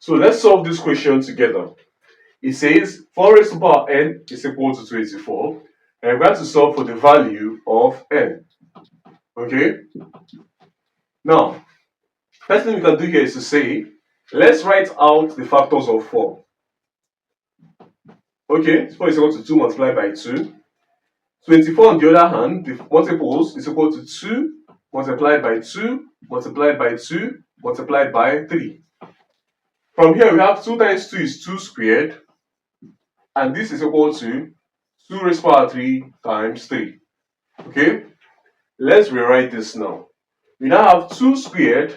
So let's solve this question together. It says 4 raised to the power n is equal to 24, and we're going to solve for the value of n. Okay? Now, first thing we can do here is to say, let's write out the factors of 4. Okay, 4 is equal to 2 multiplied by 2. 24 on the other hand, the multiples is equal to 2 multiplied by 2 multiplied by 2 multiplied by 3. From here we have 2 times 2 is 2 squared, and this is equal to 2 raised to the power 3 times 3. Okay, let's rewrite this now. We now have 2 squared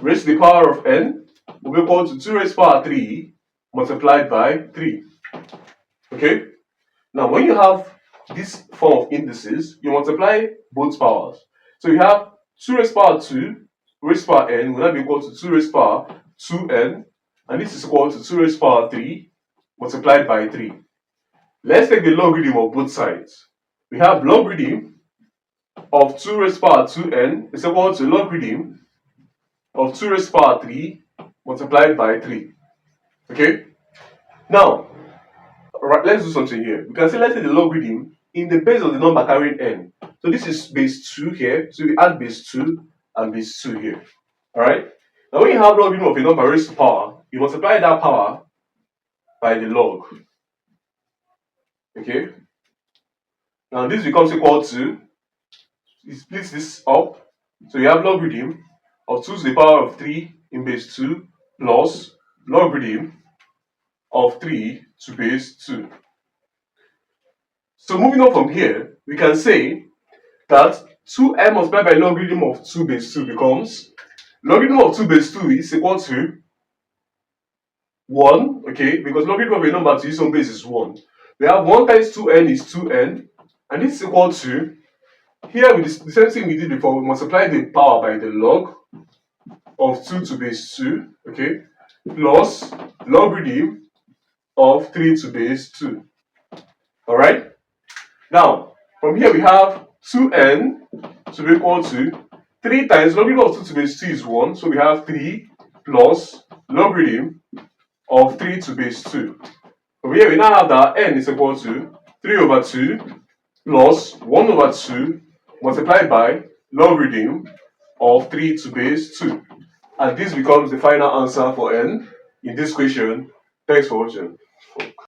raised to the power of n will be equal to 2 raised to the power 3 multiplied by 3. Okay, now when you have this form of indices, you multiply both powers. So you have 2 raised to the power 2 raised to the power n will now be equal to 2 raised to the power 2n, and this is equal to 2 raised to the power 3 multiplied by 3. Let's take the logarithm of both sides. We have logarithm of 2 raised to the power 2n is equal to logarithm of 2 raised to the power 3 multiplied by 3. Okay? Now, right, let's do something here. We can say, let's say the logarithm in the base of the number carrying n. So this is base 2 here. So we add base 2 and base 2 here. Alright? Now when you have logarithm of a number raised to power, you multiply that power by the log. Okay? Now this becomes equal to, you split this up. So you have logarithm of 2 to the power of 3 in base 2 plus logarithm of 3 to base 2. So moving on from here, we can say that 2n multiplied by logarithm of 2 base 2 becomes logarithm of 2 base 2 is equal to 1, okay, because logarithm of a number to its own base is 1. We have 1 times 2n is 2n, and this is equal to, here with the same thing we did before, we multiply the power by the log of 2 to base 2, okay, plus logarithm of 3 to base 2. Alright? Now, from here we have 2n to be equal to 3 times logarithm of 2 to base 2 is 1, so we have 3 plus logarithm of 3 to base 2. From here we now have that n is equal to 3 over 2 plus 1 over 2 multiplied by logarithm of 3 to base 2. And this becomes the final answer for n in this question. Thanks for watching.